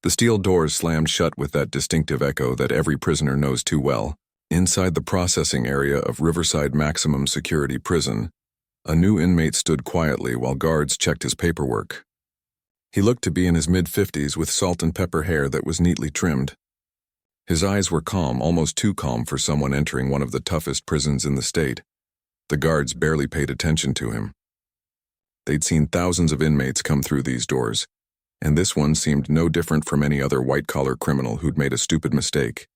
The steel doors slammed shut with that distinctive echo that every prisoner knows too well. Inside the processing area of Riverside Maximum Security Prison, a new inmate stood quietly while guards checked his paperwork. He looked to be in his mid-50s with salt and pepper hair that was neatly trimmed. His eyes were calm, almost too calm for someone entering one of the toughest prisons in the state. The guards barely paid attention to him. They'd seen thousands of inmates come through these doors, and this one seemed no different from any other white-collar criminal who'd made a stupid mistake.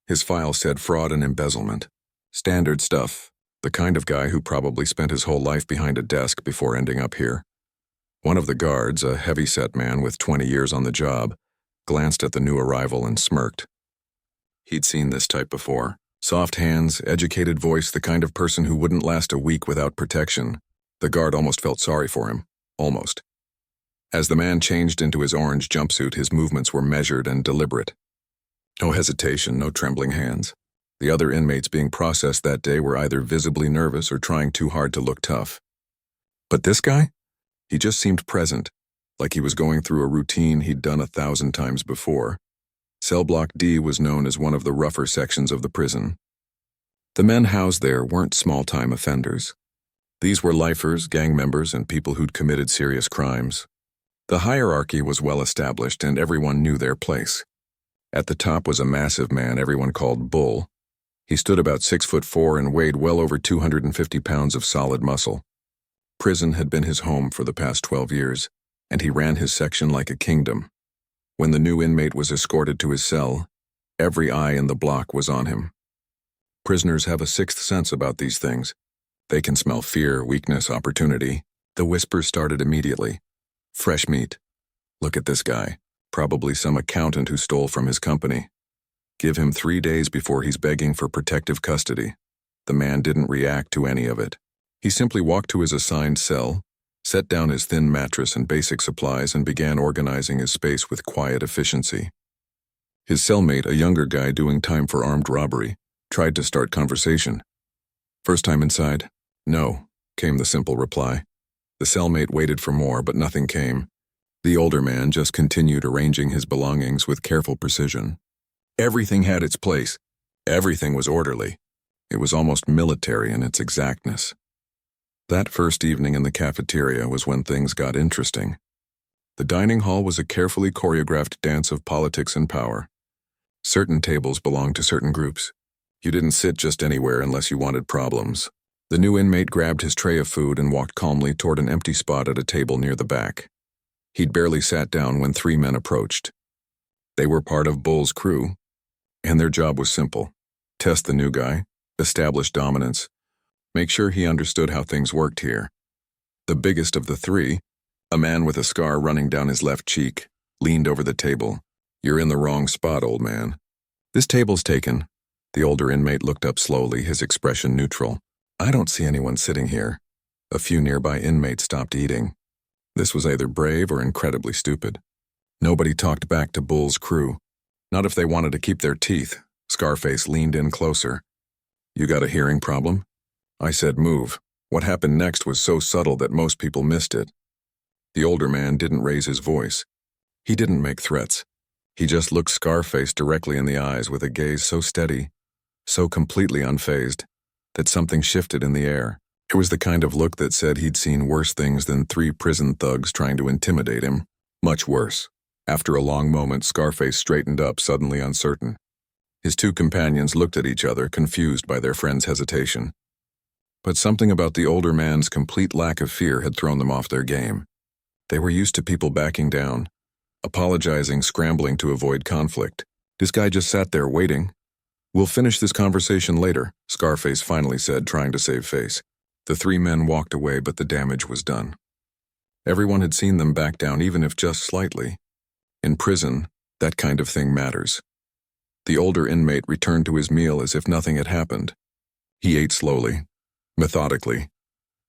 His file said fraud and embezzlement. Standard stuff, the kind of guy who probably spent his whole life behind a desk before ending up here. One of the guards, a heavy-set man with 20 years on the job, glanced at the new arrival and smirked. He'd seen this type before. Soft hands, educated voice, the kind of person who wouldn't last a week without protection. The guard almost felt sorry for him. Almost. As the man changed into his orange jumpsuit, his movements were measured and deliberate. No hesitation, no trembling hands. The other inmates being processed that day were either visibly nervous or trying too hard to look tough. But this guy? He just seemed present, like he was going through a routine he'd done 1,000 times before. Cell Block D was known as one of the rougher sections of the prison. The men housed there weren't small-time offenders. These were lifers, gang members, and people who'd committed serious crimes. The hierarchy was well established, and everyone knew their place. At the top was a massive man everyone called Bull. He stood about 6'4" and weighed well over 250 pounds of solid muscle. Prison had been his home for the past 12 years, and he ran his section like a kingdom. When the new inmate was escorted to his cell, every eye in the block was on him. Prisoners have a sixth sense about these things. They can smell fear, weakness, opportunity. The whispers started immediately. Fresh meat. Look at this guy. Probably some accountant who stole from his company. Give him 3 days before he's begging for protective custody. The man didn't react to any of it. He simply walked to his assigned cell, set down his thin mattress and basic supplies, and began organizing his space with quiet efficiency. His cellmate, a younger guy doing time for armed robbery, tried to start conversation. "First time inside?" "No," came the simple reply. The cellmate waited for more, but nothing came. The older man just continued arranging his belongings with careful precision. Everything had its place. Everything was orderly. It was almost military in its exactness. That first evening in the cafeteria was when things got interesting. The dining hall was a carefully choreographed dance of politics and power. Certain tables belonged to certain groups. You didn't sit just anywhere unless you wanted problems. The new inmate grabbed his tray of food and walked calmly toward an empty spot at a table near the back. He'd barely sat down when 3 men approached. They were part of Bull's crew, and their job was simple. Test the new guy, establish dominance, make sure he understood how things worked here. The biggest of the 3, a man with a scar running down his left cheek, leaned over the table. "You're in the wrong spot, old man." "This table's taken." The older inmate looked up slowly, his expression neutral. "I don't see anyone sitting here." A few nearby inmates stopped eating. This was either brave or incredibly stupid. Nobody talked back to Bull's crew. Not if they wanted to keep their teeth. Scarface leaned in closer. "You got a hearing problem?" I said move. What happened next was so subtle that most people missed it. The older man didn't raise his voice. He didn't make threats. He just looked Scarface directly in the eyes with a gaze so steady, so completely unfazed, that something shifted in the air. It was the kind of look that said he'd seen worse things than 3 prison thugs trying to intimidate him. Much worse. After a long moment, Scarface straightened up, suddenly uncertain. His 2 companions looked at each other, confused by their friend's hesitation. But something about the older man's complete lack of fear had thrown them off their game. They were used to people backing down, apologizing, scrambling to avoid conflict. This guy just sat there waiting. "We'll finish this conversation later," Scarface finally said, trying to save face. The 3 men walked away, but the damage was done. Everyone had seen them back down, even if just slightly. In prison, that kind of thing matters. The older inmate returned to his meal as if nothing had happened. He ate slowly, methodically,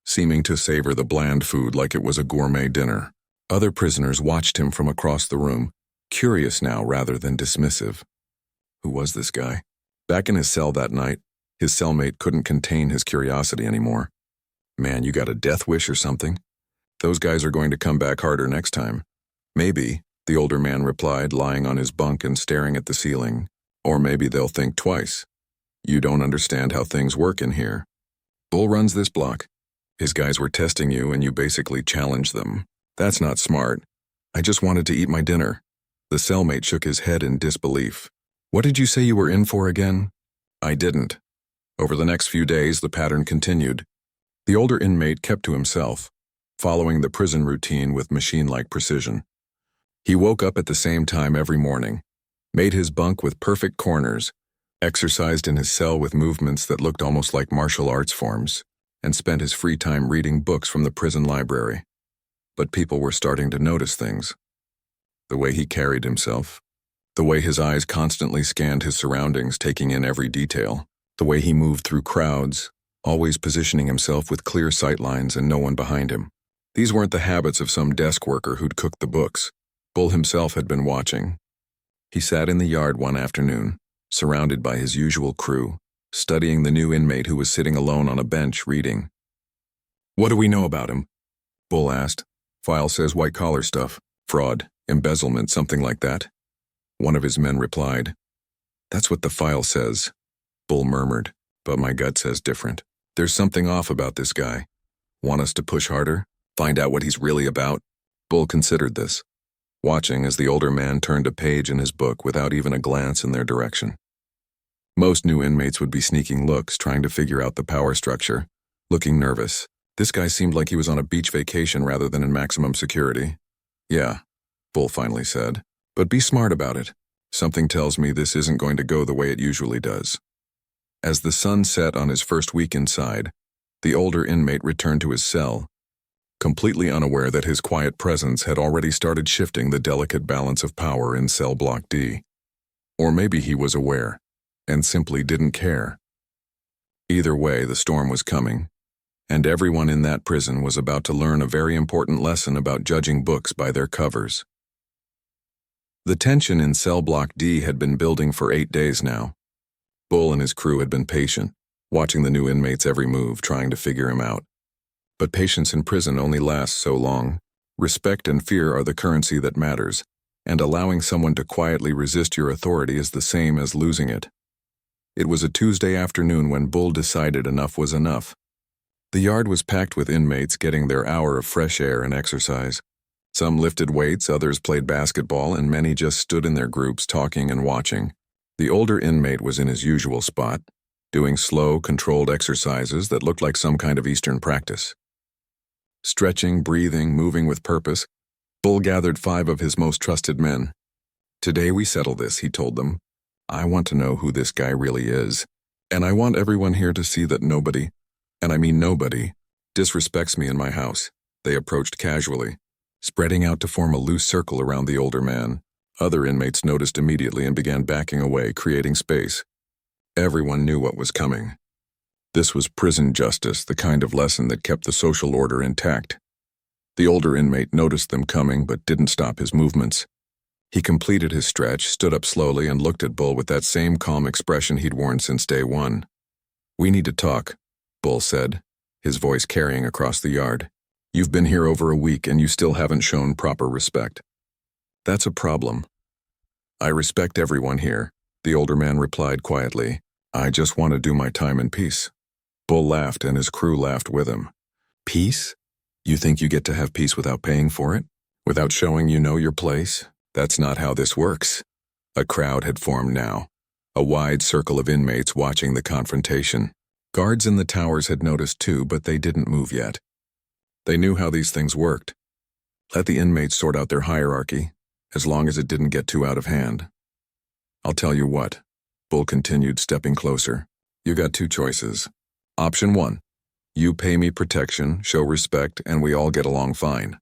seeming to savor the bland food like it was a gourmet dinner. Other prisoners watched him from across the room, curious now rather than dismissive. Who was this guy? Back in his cell that night, his cellmate couldn't contain his curiosity anymore. "Man, you got a death wish or something? Those guys are going to come back harder next time." "Maybe, the older man replied, lying on his bunk and staring at the ceiling. Or maybe they'll think twice. You don't understand how things work in here. Bull runs this block. His guys were testing you and you basically challenged them. That's not smart. I just wanted to eat my dinner. The cellmate shook his head in disbelief. What did you say you were in for again? I didn't. Over the next few days, the pattern continued. The older inmate kept to himself, following the prison routine with machine-like precision. He woke up at the same time every morning, made his bunk with perfect corners, exercised in his cell with movements that looked almost like martial arts forms, and spent his free time reading books from the prison library. But people were starting to notice things. The way he carried himself, the way his eyes constantly scanned his surroundings, taking in every detail, the way he moved through crowds, always positioning himself with clear sightlines and no one behind him. These weren't the habits of some desk worker who'd cooked the books. Bull himself had been watching. He sat in the yard one afternoon, surrounded by his usual crew, studying the new inmate who was sitting alone on a bench reading. What do we know about him? Bull asked. File says white-collar stuff, fraud, embezzlement, something like that. One of his men replied. That's what the file says, Bull murmured, but my gut says different. There's something off about this guy. Want us to push harder? Find out what he's really about? Bull considered this, watching as the older man turned a page in his book without even a glance in their direction. Most new inmates would be sneaking looks, trying to figure out the power structure, looking nervous. This guy seemed like he was on a beach vacation rather than in maximum security. Yeah, Bull finally said, but be smart about it. Something tells me this isn't going to go the way it usually does. As the sun set on his first week inside, the older inmate returned to his cell, completely unaware that his quiet presence had already started shifting the delicate balance of power in cell block D. Or maybe he was aware, and simply didn't care. Either way, the storm was coming, and everyone in that prison was about to learn a very important lesson about judging books by their covers. The tension in cell block D had been building for 8 days now. Bull and his crew had been patient, watching the new inmate's every move, trying to figure him out. But patience in prison only lasts so long. Respect and fear are the currency that matters, and allowing someone to quietly resist your authority is the same as losing it. It was a Tuesday afternoon when Bull decided enough was enough. The yard was packed with inmates getting their hour of fresh air and exercise. Some lifted weights, others played basketball, and many just stood in their groups talking and watching. The older inmate was in his usual spot, doing slow, controlled exercises that looked like some kind of Eastern practice. Stretching, breathing, moving with purpose, Bull gathered 5 of his most trusted men. Today we settle this, he told them. I want to know who this guy really is, and I want everyone here to see that nobody, and I mean nobody, disrespects me in my house. They approached casually, spreading out to form a loose circle around the older man. Other inmates noticed immediately and began backing away, creating space. Everyone knew what was coming. This was prison justice, the kind of lesson that kept the social order intact. The older inmate noticed them coming but didn't stop his movements. He completed his stretch, stood up slowly, and looked at Bull with that same calm expression he'd worn since day one. We need to talk, Bull said, his voice carrying across the yard. You've been here over a week and you still haven't shown proper respect. That's a problem. I respect everyone here, the older man replied quietly. I just want to do my time in peace. Bull laughed and his crew laughed with him. Peace? You think you get to have peace without paying for it? Without showing you know your place? That's not how this works. A crowd had formed now, a wide circle of inmates watching the confrontation. Guards in the towers had noticed too, but they didn't move yet. They knew how these things worked. Let the inmates sort out their hierarchy, as long as it didn't get too out of hand. I'll tell you what, Bull continued, stepping closer. You got 2 choices. Option 1, you pay me protection, show respect, and we all get along fine.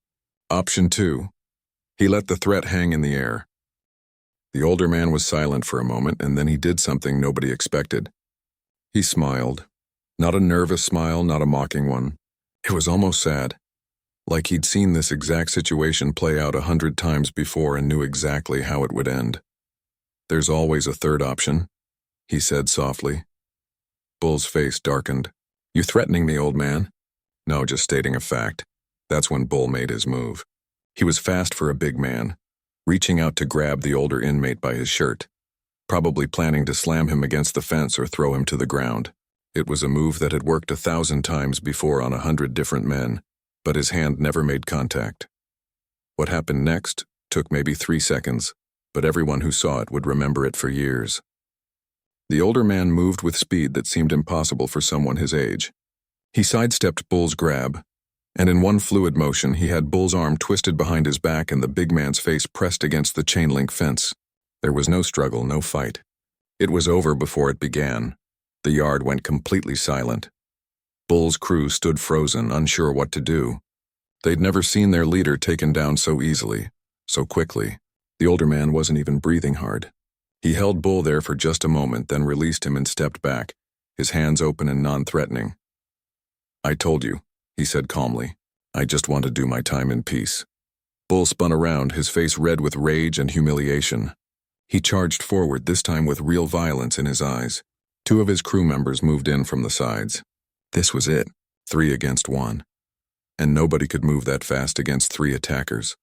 Option 2, he let the threat hang in the air. The older man was silent for a moment, and then he did something nobody expected. He smiled. Not a nervous smile, not a mocking one. It was almost sad, like he'd seen this exact situation play out 100 times before and knew exactly how it would end. There's always a third option, he said softly. Bull's face darkened. You threatening me, old man? No, just stating a fact. That's when Bull made his move. He was fast for a big man. reaching out to grab the older inmate by his shirt, probably planning to slam him against the fence or throw him to the ground. It was a move that had worked 1,000 times before on 100 different men, but his hand never made contact. What happened next took maybe 3 seconds, but everyone who saw it would remember it for years. The older man moved with speed that seemed impossible for someone his age. He sidestepped Bull's grab, and in one fluid motion he had Bull's arm twisted behind his back and the big man's face pressed against the chain-link fence. There was no struggle, no fight. It was over before it began. The yard went completely silent. Bull's crew stood frozen, unsure what to do. They'd never seen their leader taken down so easily, so quickly. The older man wasn't even breathing hard. He held Bull there for just a moment, then released him and stepped back, his hands open and non-threatening. "I told you," he said calmly. "I just want to do my time in peace." Bull spun around, his face red with rage and humiliation. He charged forward, this time with real violence in his eyes. 2 of his crew members moved in from the sides. This was it, 3 against 1. And nobody could move that fast against 3 attackers.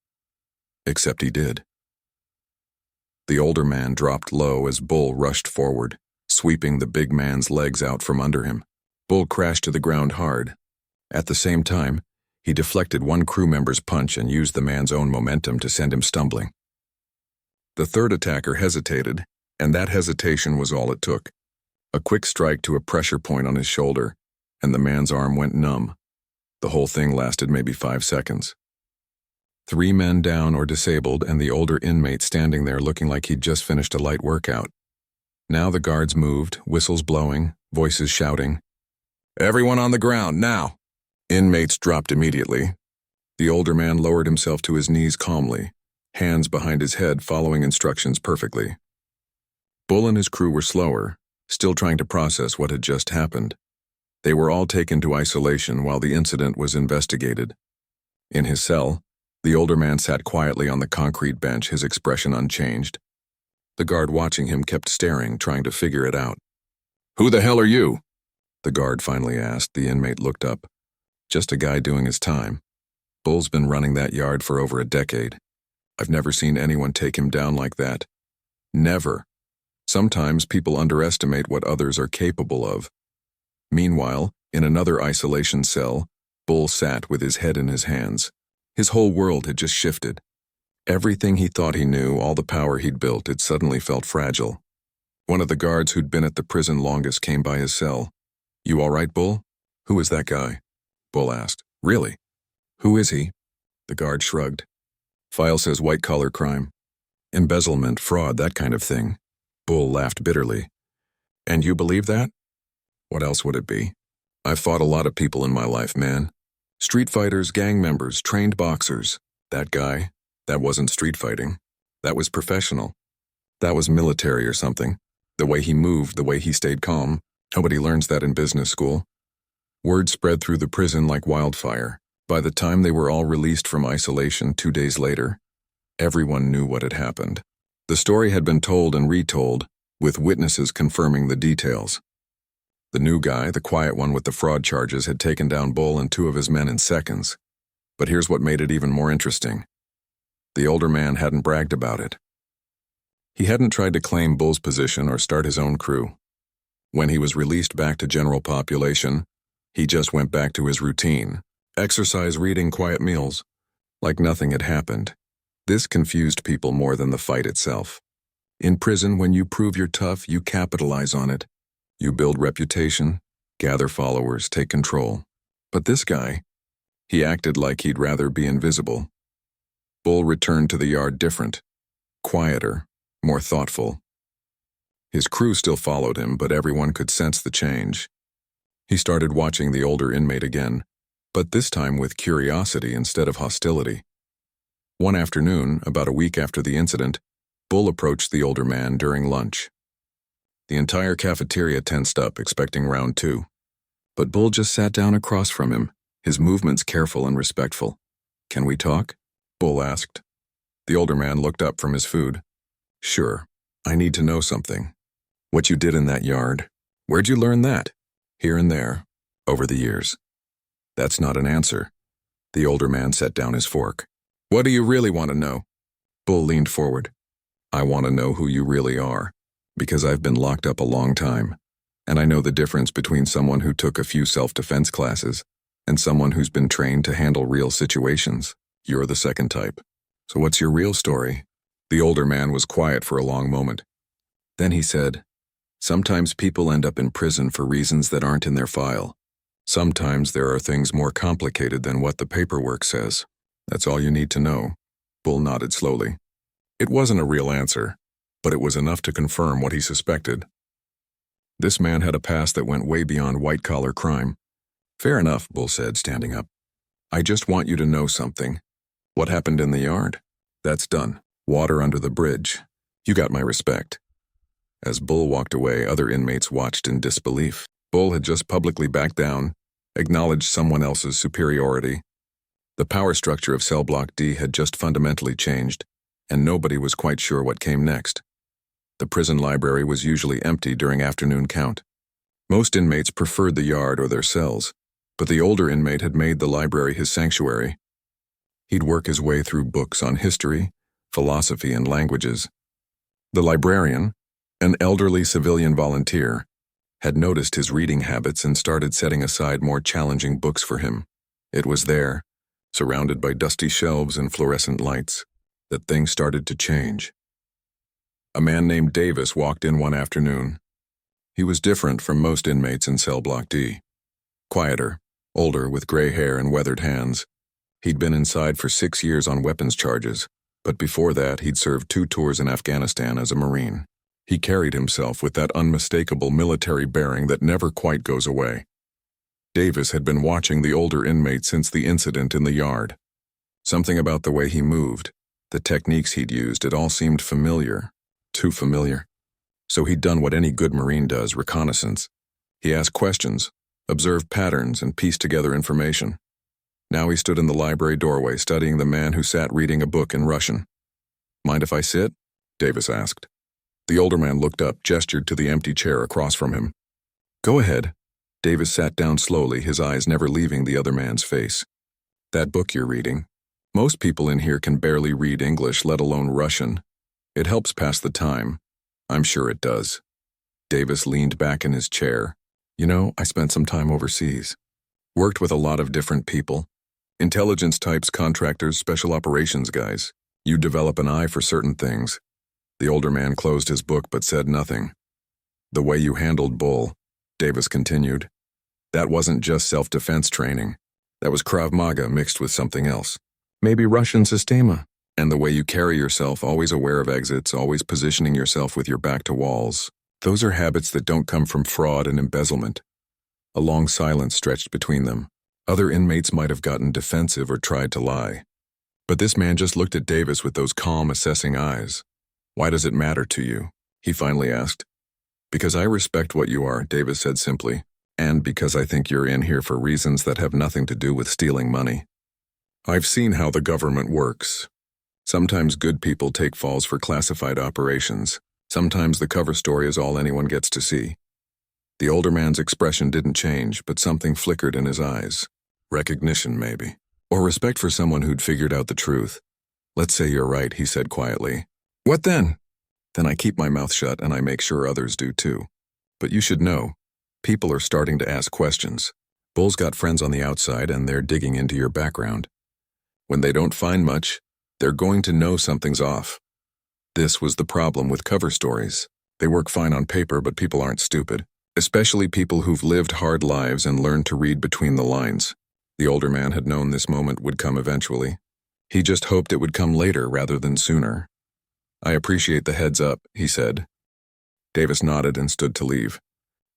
Except he did. The older man dropped low as Bull rushed forward, sweeping the big man's legs out from under him. Bull crashed to the ground hard. At the same time, he deflected one crew member's punch and used the man's own momentum to send him stumbling. The third attacker hesitated, and that hesitation was all it took. A quick strike to a pressure point on his shoulder, and the man's arm went numb. The whole thing lasted maybe 5 seconds. 3 men down or disabled, and the older inmate standing there looking like he'd just finished a light workout. Now the guards moved, whistles blowing, voices shouting, "Everyone on the ground, now!" Inmates dropped immediately. The older man lowered himself to his knees calmly, hands behind his head following instructions perfectly. Bull and his crew were slower, still trying to process what had just happened. They were all taken to isolation while the incident was investigated. In his cell, the older man sat quietly on the concrete bench, his expression unchanged. The guard watching him kept staring, trying to figure it out. "Who the hell are you?" the guard finally asked. The inmate looked up. "Just a guy doing his time. Bull's been running that yard for over a decade. I've never seen anyone take him down like that. Never. Sometimes people underestimate what others are capable of." Meanwhile, in another isolation cell, Bull sat with his head in his hands. His whole world had just shifted. Everything he thought he knew, all the power he'd built, it suddenly felt fragile. One of the guards who'd been at the prison longest came by his cell. "You all right, Bull?" "Who is that guy?" Bull asked. "Really? Who is he?" The guard shrugged. "File says white-collar crime. Embezzlement, fraud, that kind of thing." Bull laughed bitterly. "And you believe that?" "What else would it be? I've fought a lot of people in my life, man. Street fighters, gang members, trained boxers. That guy, that wasn't street fighting. That was professional. That was military or something. The way he moved, the way he stayed calm. Nobody learns that in business school." Word spread through the prison like wildfire. By the time they were all released from isolation 2 days later, everyone knew what had happened. The story had been told and retold, with witnesses confirming the details. The new guy, the quiet one with the fraud charges, had taken down Bull and 2 of his men in seconds. But here's what made it even more interesting. The older man hadn't bragged about it. He hadn't tried to claim Bull's position or start his own crew. When he was released back to general population, he just went back to his routine. Exercise, reading, quiet meals. Like nothing had happened. This confused people more than the fight itself. In prison, when you prove you're tough, you capitalize on it. You build reputation, gather followers, take control. But this guy, he acted like he'd rather be invisible. Bull returned to the yard different, quieter, more thoughtful. His crew still followed him, but everyone could sense the change. He started watching the older inmate again, but this time with curiosity instead of hostility. One afternoon, about a week after the incident, Bull approached the older man during lunch. The entire cafeteria tensed up, expecting round 2. But Bull just sat down across from him, his movements careful and respectful. "Can we talk?" Bull asked. The older man looked up from his food. "Sure. I need to know something. What you did in that yard. Where'd you learn that?" "Here and there, over the years." "That's not an answer." The older man set down his fork. "What do you really want to know?" Bull leaned forward. I want to know who you really are, because I've been locked up a long time, and I know the difference between someone who took a few self-defense classes and someone who's been trained to handle real situations. You're the second type. So what's your real story? The older man was quiet for a long moment. Then he said, sometimes people end up in prison for reasons that aren't in their file. Sometimes there are things more complicated than what the paperwork says. That's all you need to know. Bull nodded slowly. It wasn't a real answer, but it was enough to confirm what he suspected. This man had a past that went way beyond white-collar crime. Fair enough, Bull said, standing up. I just want you to know something. What happened in the yard? That's done. Water under the bridge. You got my respect. As Bull walked away, other inmates watched in disbelief. Bull had just publicly backed down, acknowledged someone else's superiority. The power structure of Cell Block D had just fundamentally changed, and nobody was quite sure what came next. The prison library was usually empty during afternoon count. Most inmates preferred the yard or their cells, but the older inmate had made the library his sanctuary. He'd work his way through books on history, philosophy, and languages. The librarian, an elderly civilian volunteer, had noticed his reading habits and started setting aside more challenging books for him. It was there, surrounded by dusty shelves and fluorescent lights, that things started to change. A man named Davis walked in one afternoon. He was different from most inmates in Cell Block D. Quieter, older, with gray hair and weathered hands. He'd been inside for 6 years on weapons charges, but before that he'd served 2 tours in Afghanistan as a Marine. He carried himself with that unmistakable military bearing that never quite goes away. Davis had been watching the older inmate since the incident in the yard. Something about the way he moved, the techniques he'd used, it all seemed familiar. Too familiar. So he'd done what any good Marine does, reconnaissance. He asked questions, observed patterns, and pieced together information. Now he stood in the library doorway studying the man who sat reading a book in Russian. Mind if I sit? Davis asked. The older man looked up, gestured to the empty chair across from him. Go ahead. Davis sat down slowly, his eyes never leaving the other man's face. That book you're reading. Most people in here can barely read English, let alone Russian. It helps pass the time. I'm sure it does. Davis leaned back in his chair. You know, I spent some time overseas. Worked with a lot of different people. Intelligence types, contractors, special operations guys. You develop an eye for certain things. The older man closed his book but said nothing. The way you handled Bull, Davis continued. That wasn't just self-defense training. That was Krav Maga mixed with something else. Maybe Russian Sistema. And the way you carry yourself, always aware of exits, always positioning yourself with your back to walls. Those are habits that don't come from fraud and embezzlement. A long silence stretched between them. Other inmates might have gotten defensive or tried to lie. But this man just looked at Davis with those calm, assessing eyes. Why does it matter to you? He finally asked. Because I respect what you are, Davis said simply, and because I think you're in here for reasons that have nothing to do with stealing money. I've seen how the government works. Sometimes good people take falls for classified operations. Sometimes the cover story is all anyone gets to see. The older man's expression didn't change, but something flickered in his eyes. Recognition, maybe. Or respect for someone who'd figured out the truth. Let's say you're right, he said quietly. What then? Then I keep my mouth shut and I make sure others do too. But you should know, people are starting to ask questions. Bull's got friends on the outside and they're digging into your background. When they don't find much, they're going to know something's off. This was the problem with cover stories. They work fine on paper, but people aren't stupid. Especially people who've lived hard lives and learned to read between the lines. The older man had known this moment would come eventually. He just hoped it would come later rather than sooner. I appreciate the heads up, he said. Davis nodded and stood to leave.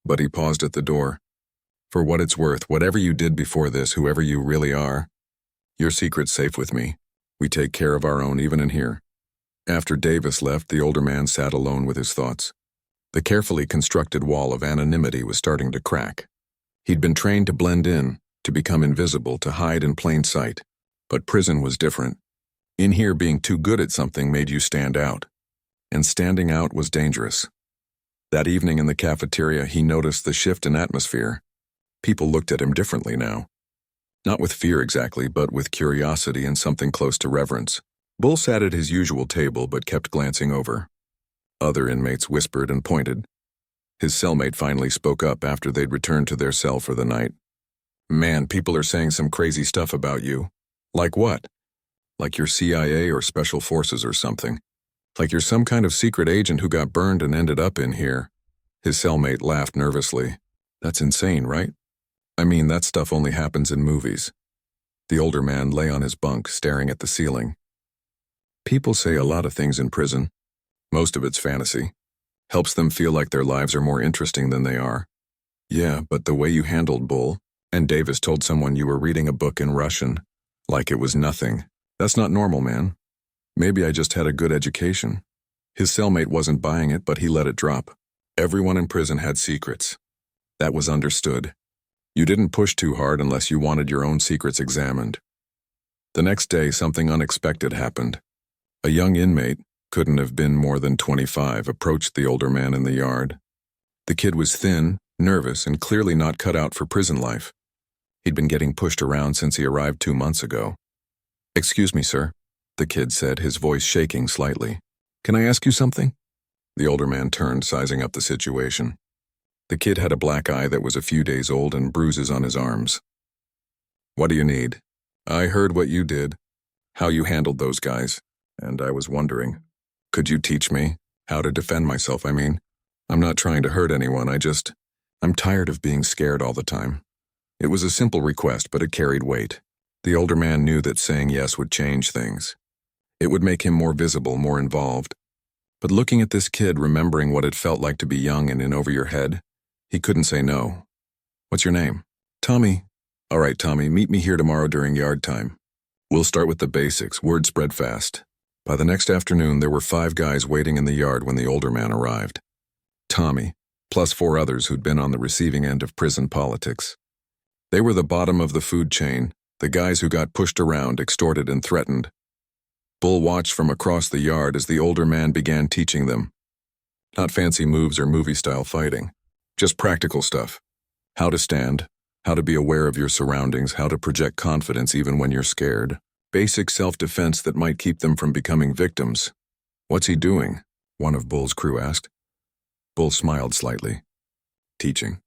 But he paused at the door. For what it's worth, whatever you did before this, whoever you really are, your secret's safe with me. We take care of our own even in here. After Davis left, the older man sat alone with his thoughts. The carefully constructed wall of anonymity was starting to crack. He'd been trained to blend in, to become invisible, to hide in plain sight. But prison was different. In here, being too good at something made you stand out. And standing out was dangerous. That evening in the cafeteria, he noticed the shift in atmosphere. People looked at him differently now. Not with fear exactly, but with curiosity and something close to reverence. Bull sat at his usual table but kept glancing over. Other inmates whispered and pointed. His cellmate finally spoke up after they'd returned to their cell for the night. "Man, people are saying some crazy stuff about you." "Like what?" "Like you're CIA or Special Forces or something. Like you're some kind of secret agent who got burned and ended up in here." His cellmate laughed nervously. "That's insane, right? I mean, that stuff only happens in movies." The older man lay on his bunk, staring at the ceiling. "People say a lot of things in prison. Most of it's fantasy. Helps them feel like their lives are more interesting than they are." "Yeah, but the way you handled Bull, and Davis told someone you were reading a book in Russian, like it was nothing. That's not normal, man. Maybe I just had a good education." His cellmate wasn't buying it, but he let it drop. Everyone in prison had secrets. That was understood. You didn't push too hard unless you wanted your own secrets examined. The next day, something unexpected happened. A young inmate, couldn't have been more than 25, approached the older man in the yard. The kid was thin, nervous, and clearly not cut out for prison life. He'd been getting pushed around since he arrived 2 months ago. "Excuse me, sir," the kid said, his voice shaking slightly. "Can I ask you something?" The older man turned, sizing up the situation. The kid had a black eye that was a few days old and bruises on his arms. "What do you need?" "I heard what you did, how you handled those guys, and I was wondering, could you teach me how to defend myself? I mean, I'm not trying to hurt anyone, I'm tired of being scared all the time." It was a simple request, but it carried weight. The older man knew that saying yes would change things. It would make him more visible, more involved. But looking at this kid, remembering what it felt like to be young and in over your head, he couldn't say no. "What's your name?" "Tommy." "All right, Tommy, meet me here tomorrow during yard time. We'll start with the basics. Word spread fast." By the next afternoon, there were 5 guys waiting in the yard when the older man arrived. Tommy, plus 4 others who'd been on the receiving end of prison politics. They were the bottom of the food chain, the guys who got pushed around, extorted, and threatened. Bull watched from across the yard as the older man began teaching them. Not fancy moves or movie-style fighting, just practical stuff. How to stand, how to be aware of your surroundings, how to project confidence even when you're scared. Basic self-defense that might keep them from becoming victims. "What's he doing?" one of Bull's crew asked. Bull smiled slightly. "Teaching.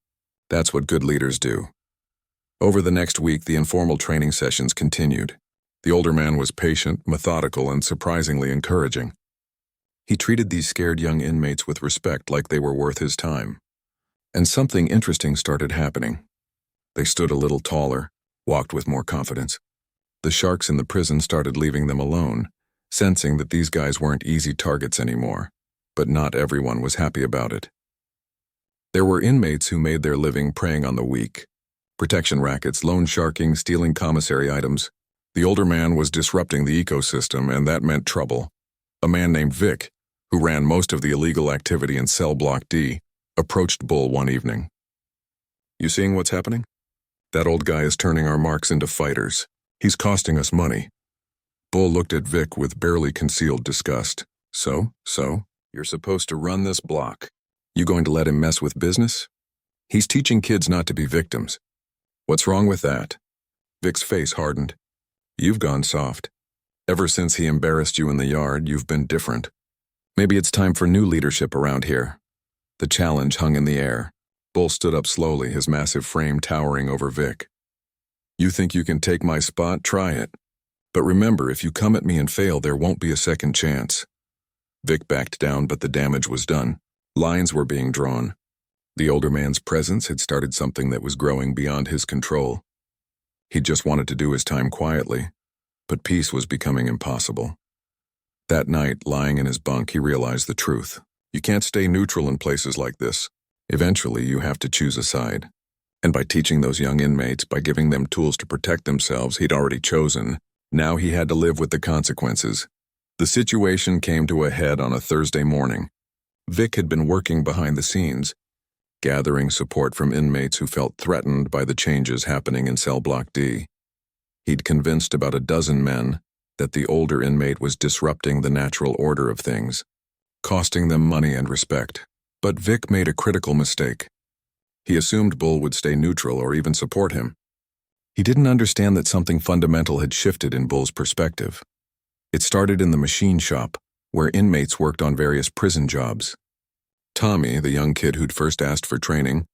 That's what good leaders do." Over the next week, the informal training sessions continued. The older man was patient, methodical, and surprisingly encouraging. He treated these scared young inmates with respect, like they were worth his time. And something interesting started happening. They stood a little taller, walked with more confidence. The sharks in the prison started leaving them alone, sensing that these guys weren't easy targets anymore. But not everyone was happy about it. There were inmates who made their living preying on the weak. Protection rackets, loan sharking, stealing commissary items. The older man was disrupting the ecosystem, and that meant trouble. A man named Vic, who ran most of the illegal activity in Cell Block D, approached Bull one evening. "You seeing what's happening? That old guy is turning our marks into fighters. He's costing us money." Bull looked at Vic with barely concealed disgust. So, you're supposed to run this block. You going to let him mess with business? He's teaching kids not to be victims. What's wrong with that?" Vic's face hardened. "You've gone soft. Ever since he embarrassed you in the yard, you've been different. Maybe it's time for new leadership around here." The challenge hung in the air. Bull stood up slowly, his massive frame towering over Vic. "You think you can take my spot? Try it. But remember, if you come at me and fail, there won't be a second chance." Vic backed down, but the damage was done. Lines were being drawn. The older man's presence had started something that was growing beyond his control. He just wanted to do his time quietly, but peace was becoming impossible. That night, lying in his bunk, he realized the truth. You can't stay neutral in places like this. Eventually, you have to choose a side. And by teaching those young inmates, by giving them tools to protect themselves he'd already chosen, now he had to live with the consequences. The situation came to a head on a Thursday morning. Vic had been working behind the scenes, gathering support from inmates who felt threatened by the changes happening in Cell Block D. He'd convinced about a dozen men that the older inmate was disrupting the natural order of things, costing them money and respect. But Vic made a critical mistake. He assumed Bull would stay neutral or even support him. He didn't understand that something fundamental had shifted in Bull's perspective. It started in the machine shop, where inmates worked on various prison jobs. Tommy, the young kid who'd first asked for training,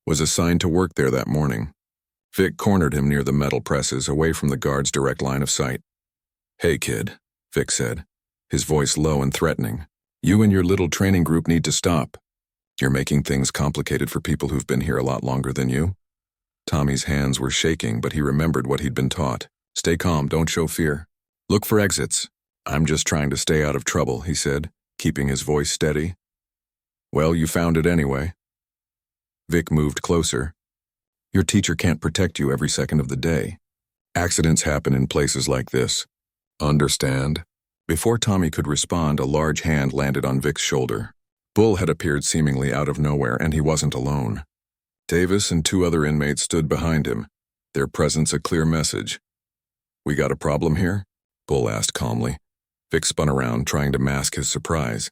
was assigned to work there that morning. Vic cornered him near the metal presses, away from the guard's direct line of sight. "Hey, kid," Vic said, his voice low and threatening. "You and your little training group need to stop. You're making things complicated for people who've been here a lot longer than you." Tommy's hands were shaking, but he remembered what he'd been taught. "Stay calm, don't show fear. Look for exits." "I'm just trying to stay out of trouble," he said, keeping his voice steady. "Well, you found it anyway." Vic moved closer. "Your teacher can't protect you every second of the day. Accidents happen in places like this. Understand?" Before Tommy could respond, a large hand landed on Vic's shoulder. Bull had appeared seemingly out of nowhere, and he wasn't alone. Davis and 2 other inmates stood behind him, their presence a clear message. "We got a problem here?" Bull asked calmly. Vic spun around, trying to mask his surprise.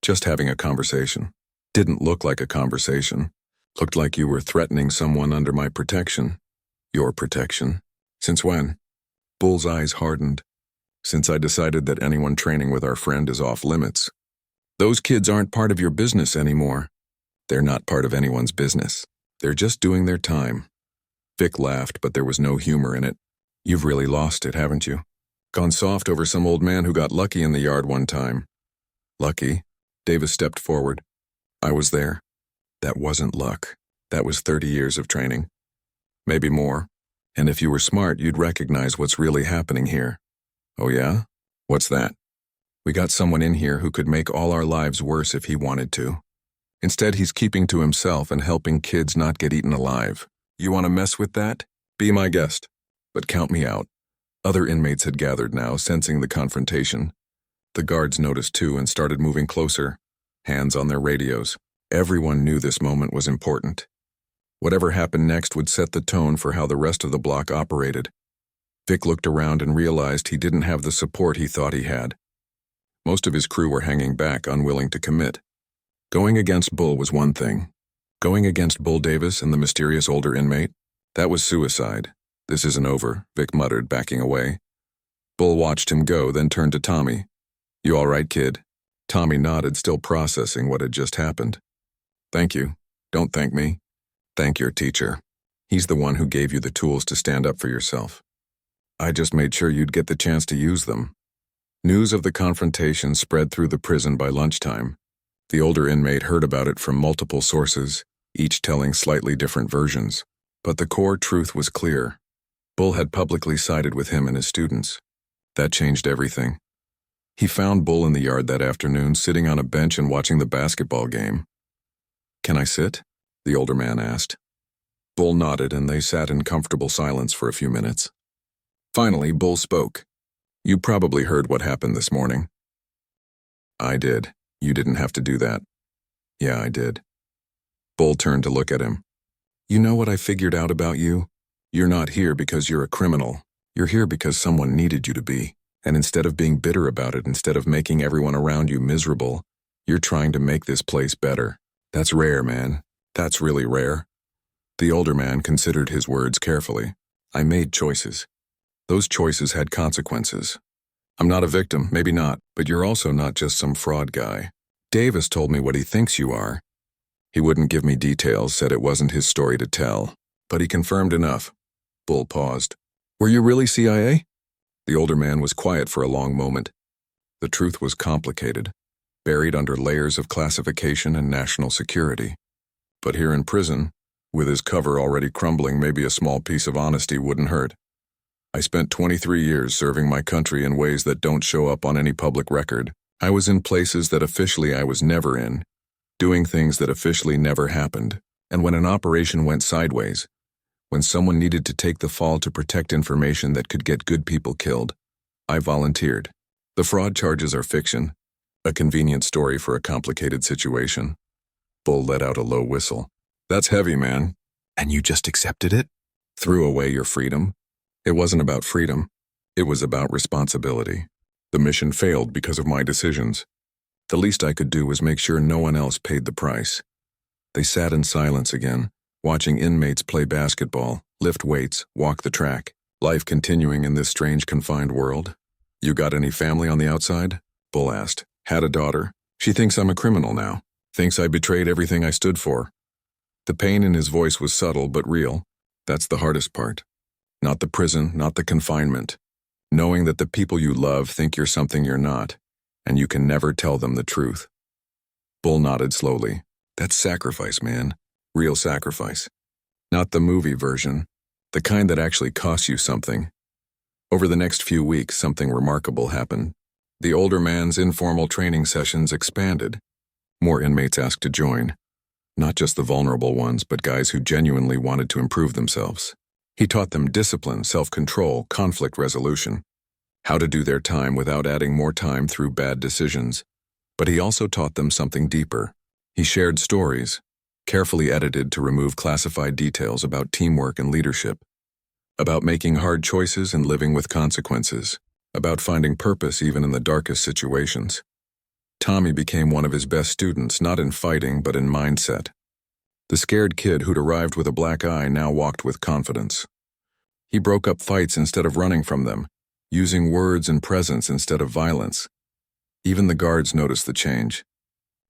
"Just having a conversation." "Didn't look like a conversation. Looked like you were threatening someone under my protection." "Your protection? Since when?" Bull's eyes hardened. "Since I decided that anyone training with our friend is off limits." "Those kids aren't part of your business anymore." "They're not part of anyone's business. They're just doing their time." Vic laughed, but there was no humor in it. "You've really lost it, haven't you? Gone soft over some old man who got lucky in the yard one time." "Lucky?" Davis stepped forward. "I was there. That wasn't luck. That was 30 years of training. Maybe more. And if you were smart, you'd recognize what's really happening here." "Oh yeah? What's that?" "We got someone in here who could make all our lives worse if he wanted to. Instead, he's keeping to himself and helping kids not get eaten alive. You want to mess with that? Be my guest. But count me out." Other inmates had gathered now, sensing the confrontation. The guards noticed too and started moving closer, hands on their radios. Everyone knew this moment was important. Whatever happened next would set the tone for how the rest of the block operated. Vic looked around and realized he didn't have the support he thought he had. Most of his crew were hanging back, unwilling to commit. Going against Bull was one thing. Going against Bull Davis and the mysterious older inmate? That was suicide. "This isn't over," Vic muttered, backing away. Bull watched him go, then turned to Tommy. "You all right, kid?" Tommy nodded, still processing what had just happened. "Thank you. Don't thank me. Thank your teacher. He's the one who gave you the tools to stand up for yourself. I just made sure you'd get the chance to use them." News of the confrontation spread through the prison by lunchtime. The older inmate heard about it from multiple sources, each telling slightly different versions. But the core truth was clear. Bull had publicly sided with him and his students. That changed everything. He found Bull in the yard that afternoon, sitting on a bench and watching the basketball game. "Can I sit?" the older man asked. Bull nodded, and they sat in comfortable silence for a few minutes. Finally, Bull spoke. "You probably heard what happened this morning." "I did. You didn't have to do that." "Yeah, I did." Bull turned to look at him. "You know what I figured out about you? You're not here because you're a criminal. You're here because someone needed you to be. And instead of being bitter about it, instead of making everyone around you miserable, you're trying to make this place better. That's rare, man. That's really rare." The older man considered his words carefully. "I made choices. Those choices had consequences. I'm not a victim, maybe not, but you're also not just some fraud guy. Davis told me what he thinks you are. He wouldn't give me details, said it wasn't his story to tell, but he confirmed enough." Bull paused. "Were you really CIA?" The older man was quiet for a long moment. The truth was complicated, buried under layers of classification and national security. But here in prison, with his cover already crumbling, maybe a small piece of honesty wouldn't hurt. "I spent 23 years serving my country in ways that don't show up on any public record. I was in places that officially I was never in, doing things that officially never happened. And when an operation went sideways, when someone needed to take the fall to protect information that could get good people killed, I volunteered. The fraud charges are fiction, a convenient story for a complicated situation." Bull let out a low whistle. "That's heavy, man." "And you just accepted it?" "Threw away your freedom." "It wasn't about freedom. It was about responsibility. The mission failed because of my decisions. The least I could do was make sure no one else paid the price." They sat in silence again, watching inmates play basketball, lift weights, walk the track, life continuing in this strange confined world. You got any family on the outside? Bull asked. Had a daughter. She thinks I'm a criminal now. Thinks I betrayed everything I stood for. The pain in his voice was subtle but real. That's the hardest part. Not the prison, not the confinement. Knowing that the people you love think you're something you're not, and you can never tell them the truth. Bull nodded slowly. That's sacrifice, man. Real sacrifice. Not the movie version. The kind that actually costs you something. Over the next few weeks, something remarkable happened. The older man's informal training sessions expanded. More inmates asked to join. Not just the vulnerable ones, but guys who genuinely wanted to improve themselves. He taught them discipline, self-control, conflict resolution, how to do their time without adding more time through bad decisions. But he also taught them something deeper. He shared stories, carefully edited to remove classified details about teamwork and leadership, about making hard choices and living with consequences, about finding purpose even in the darkest situations. Tommy became one of his best students, not in fighting but in mindset. The scared kid who'd arrived with a black eye now walked with confidence. He broke up fights instead of running from them, using words and presence instead of violence. Even the guards noticed the change.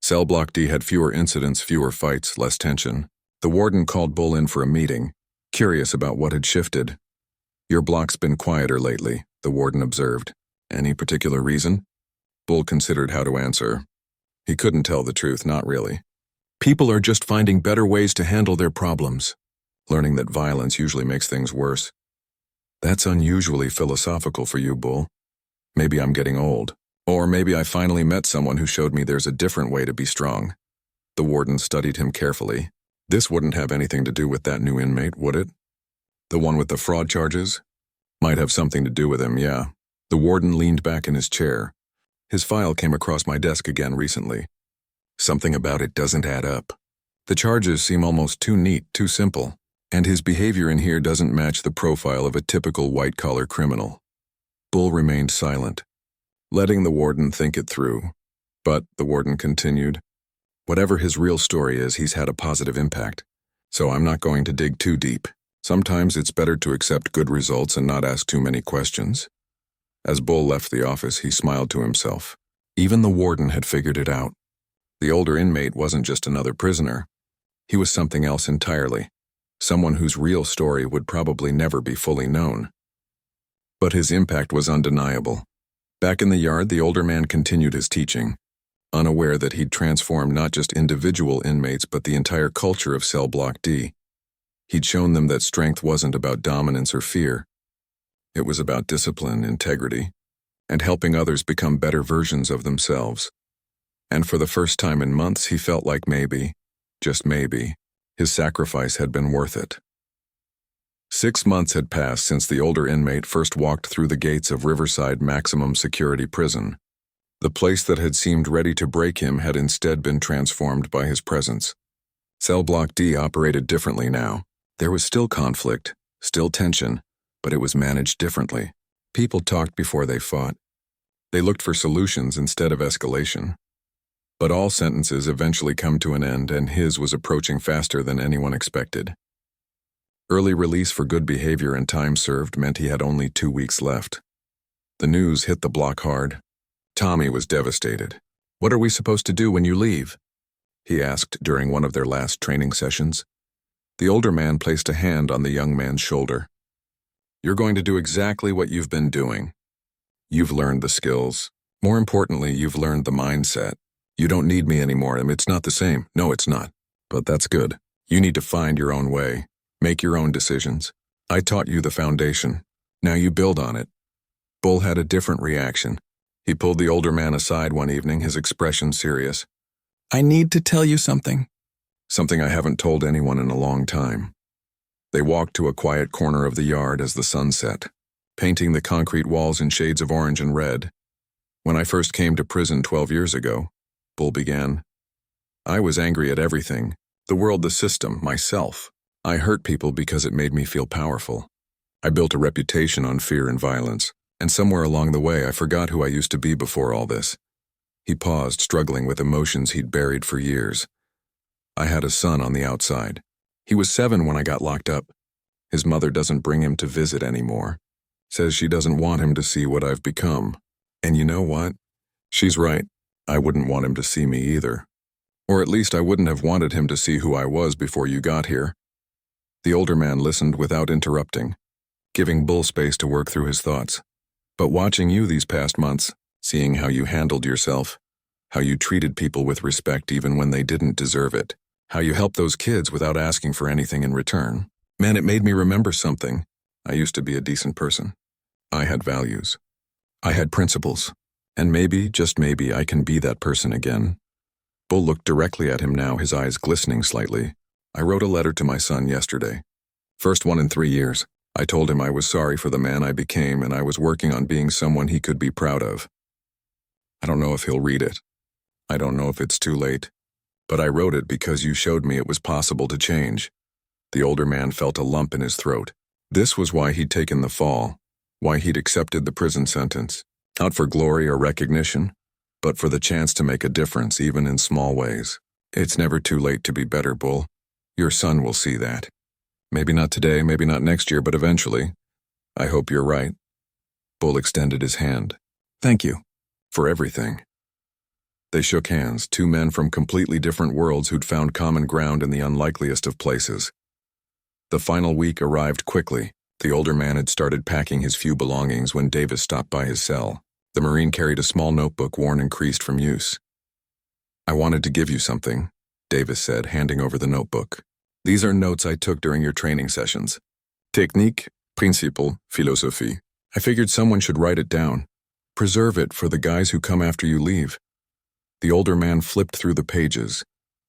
Cell Block D had fewer incidents, fewer fights, less tension. The warden called Bull in for a meeting, curious about what had shifted. Your block's been quieter lately, the warden observed. Any particular reason? Bull considered how to answer. He couldn't tell the truth, not really. People are just finding better ways to handle their problems, learning that violence usually makes things worse. That's unusually philosophical for you, Bull. Maybe I'm getting old. Or maybe I finally met someone who showed me there's a different way to be strong. The warden studied him carefully. This wouldn't have anything to do with that new inmate, would it? The one with the fraud charges? Might have something to do with him, yeah. The warden leaned back in his chair. His file came across my desk again recently. Something about it doesn't add up. The charges seem almost too neat, too simple, and his behavior in here doesn't match the profile of a typical white-collar criminal. Bull remained silent, letting the warden think it through. But, the warden continued, whatever his real story is, he's had a positive impact. So I'm not going to dig too deep. Sometimes it's better to accept good results and not ask too many questions. As Bull left the office, he smiled to himself. Even the warden had figured it out. The older inmate wasn't just another prisoner. He was something else entirely. Someone whose real story would probably never be fully known. But his impact was undeniable. Back in the yard, the older man continued his teaching, unaware that he'd transformed not just individual inmates but the entire culture of Cell Block D. He'd shown them that strength wasn't about dominance or fear. It was about discipline, integrity, and helping others become better versions of themselves. And for the first time in months, he felt like maybe, just maybe, his sacrifice had been worth it. 6 months had passed since the older inmate first walked through the gates of Riverside Maximum Security Prison. The place that had seemed ready to break him had instead been transformed by his presence. Cell Block D operated differently now. There was still conflict, still tension, but it was managed differently. People talked before they fought. They looked for solutions instead of escalation. But all sentences eventually come to an end, and his was approaching faster than anyone expected. Early release for good behavior and time served meant he had only 2 weeks left. The news hit the block hard. Tommy was devastated. "What are we supposed to do when you leave?" he asked during one of their last training sessions. The older man placed a hand on the young man's shoulder. "You're going to do exactly what you've been doing. You've learned the skills. More importantly, you've learned the mindset. You don't need me anymore. It's not the same. No, it's not. But that's good. You need to find your own way. Make your own decisions. I taught you the foundation. Now you build on it." Bull had a different reaction. He pulled the older man aside one evening, his expression serious. "I need to tell you something. Something I haven't told anyone in a long time." They walked to a quiet corner of the yard as the sun set, painting the concrete walls in shades of orange and red. "When I first came to prison 12 years ago, Bull began, I was angry at everything. The world, the system, myself. I hurt people because it made me feel powerful. I built a reputation on fear and violence, and somewhere along the way I forgot who I used to be before all this." He paused, struggling with emotions he'd buried for years. "I had a son on the outside. He was 7 when I got locked up. His mother doesn't bring him to visit anymore. Says she doesn't want him to see what I've become. And you know what? She's right. I wouldn't want him to see me either. Or at least I wouldn't have wanted him to see who I was before you got here. The older man listened without interrupting, giving Bull space to work through his thoughts. But watching you these past months, seeing how you handled yourself, how you treated people with respect even when they didn't deserve it, how you helped those kids without asking for anything in return. Man, it made me remember something. I used to be a decent person. I had values. I had principles. And maybe, just maybe, I can be that person again. Bull looked directly at him now, his eyes glistening slightly. I wrote a letter to my son yesterday. First one in 3 years. I told him I was sorry for the man I became and I was working on being someone he could be proud of. I don't know if he'll read it. I don't know if it's too late. But I wrote it because you showed me it was possible to change. The older man felt a lump in his throat. This was why he'd taken the fall, why he'd accepted the prison sentence. Not for glory or recognition, but for the chance to make a difference even in small ways. It's never too late to be better, Bull. Your son will see that. Maybe not today, maybe not next year, but eventually. I hope you're right. Bull extended his hand. Thank you. For everything. They shook hands, two men from completely different worlds who'd found common ground in the unlikeliest of places. The final week arrived quickly. The older man had started packing his few belongings when Davis stopped by his cell. The Marine carried a small notebook worn and creased from use. I wanted to give you something, Davis said, handing over the notebook. These are notes I took during your training sessions. Technique, principle, philosophie. I figured someone should write it down. Preserve it for the guys who come after you leave. The older man flipped through the pages,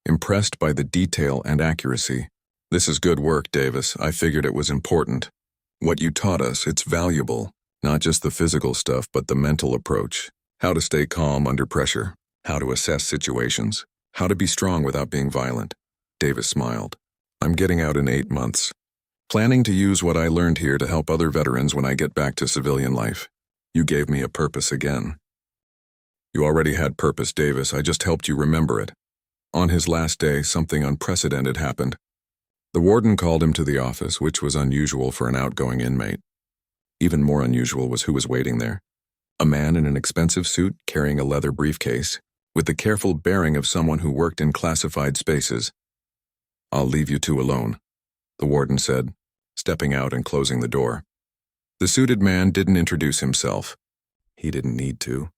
impressed by the detail and accuracy. This is good work, Davis. I figured it was important. What you taught us, it's valuable. Not just the physical stuff, but the mental approach. How to stay calm under pressure. How to assess situations. How to be strong without being violent. Davis smiled. I'm getting out in 8 months. Planning to use what I learned here to help other veterans when I get back to civilian life. You gave me a purpose again. You already had purpose, Davis. I just helped you remember it. On his last day, something unprecedented happened. The warden called him to the office, which was unusual for an outgoing inmate. Even more unusual was who was waiting there. A man in an expensive suit carrying a leather briefcase, with the careful bearing of someone who worked in classified spaces. I'll leave you two alone, the warden said, stepping out and closing the door. The suited man didn't introduce himself. He didn't need to.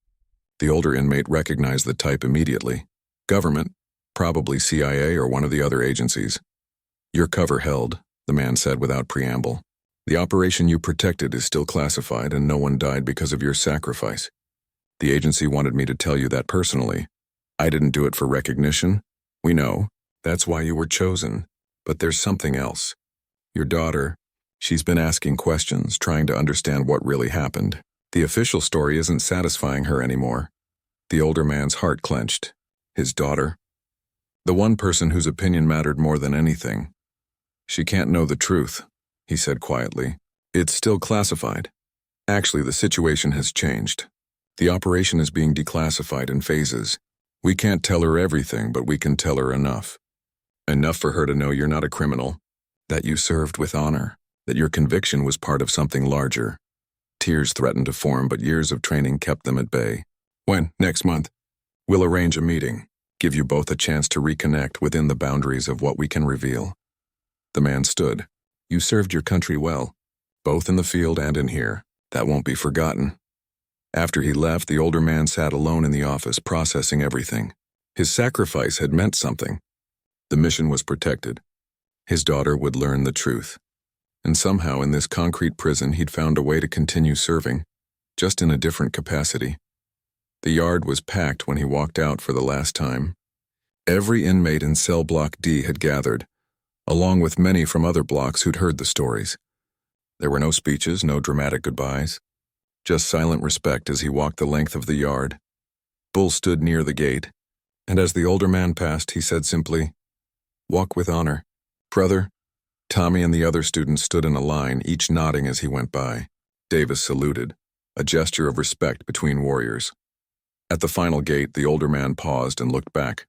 The older inmate recognized the type immediately. Government, probably CIA or one of the other agencies. Your cover held, the man said without preamble. The operation you protected is still classified and no one died because of your sacrifice. The agency wanted me to tell you that personally. I didn't do it for recognition. We know. That's why you were chosen. But there's something else. Your daughter, she's been asking questions, trying to understand what really happened. The official story isn't satisfying her anymore. The older man's heart clenched. His daughter. The one person whose opinion mattered more than anything. She can't know the truth, he said quietly. It's still classified. Actually, the situation has changed. The operation is being declassified in phases. We can't tell her everything, but we can tell her enough. Enough for her to know you're not a criminal, that you served with honor, that your conviction was part of something larger. Tears threatened to form, but years of training kept them at bay. When? Next month. We'll arrange a meeting, give you both a chance to reconnect within the boundaries of what we can reveal. The man stood. You served your country well, both in the field and in here. That won't be forgotten. After he left, the older man sat alone in the office, processing everything. His sacrifice had meant something. The mission was protected. His daughter would learn the truth. And somehow in this concrete prison he'd found a way to continue serving, just in a different capacity. The yard was packed when he walked out for the last time. Every inmate in cell block D had gathered, along with many from other blocks who'd heard the stories. There were no speeches, no dramatic goodbyes, just silent respect as he walked the length of the yard. Bull stood near the gate, and as the older man passed, he said simply, "Walk with honor, brother." Tommy and the other students stood in a line, each nodding as he went by. Davis saluted, a gesture of respect between warriors. At the final gate, the older man paused and looked back.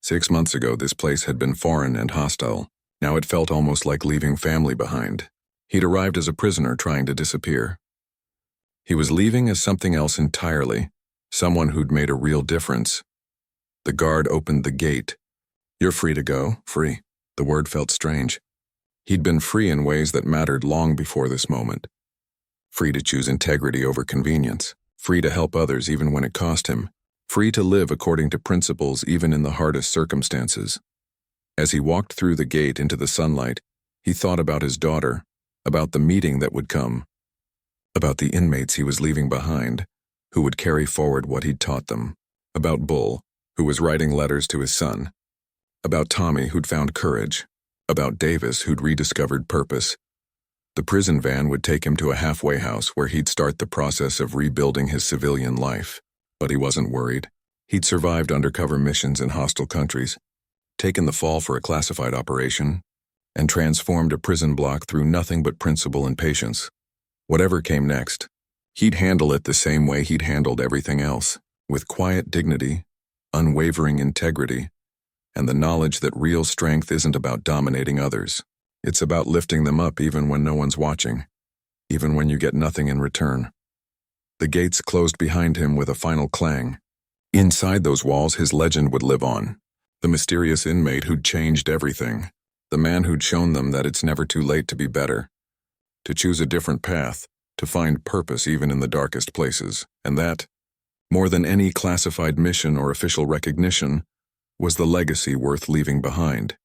6 months ago, this place had been foreign and hostile. Now it felt almost like leaving family behind. He'd arrived as a prisoner trying to disappear. He was leaving as something else entirely, someone who'd made a real difference. The guard opened the gate. "You're free to go, free." The word felt strange. He'd been free in ways that mattered long before this moment. Free to choose integrity over convenience. Free to help others even when it cost him. Free to live according to principles even in the hardest circumstances. As he walked through the gate into the sunlight, he thought about his daughter, about the meeting that would come, about the inmates he was leaving behind, who would carry forward what he'd taught them, about Bull, who was writing letters to his son, about Tommy, who'd found courage, about Davis, who'd rediscovered purpose. The prison van would take him to a halfway house where he'd start the process of rebuilding his civilian life. But he wasn't worried. He'd survived undercover missions in hostile countries, taken the fall for a classified operation, and transformed a prison block through nothing but principle and patience. Whatever came next, he'd handle it the same way he'd handled everything else, with quiet dignity, unwavering integrity, and the knowledge that real strength isn't about dominating others. It's about lifting them up even when no one's watching, even when you get nothing in return. The gates closed behind him with a final clang. Inside those walls, his legend would live on. The mysterious inmate who'd changed everything. The man who'd shown them that it's never too late to be better, to choose a different path, to find purpose even in the darkest places. And that, more than any classified mission or official recognition, was the legacy worth leaving behind.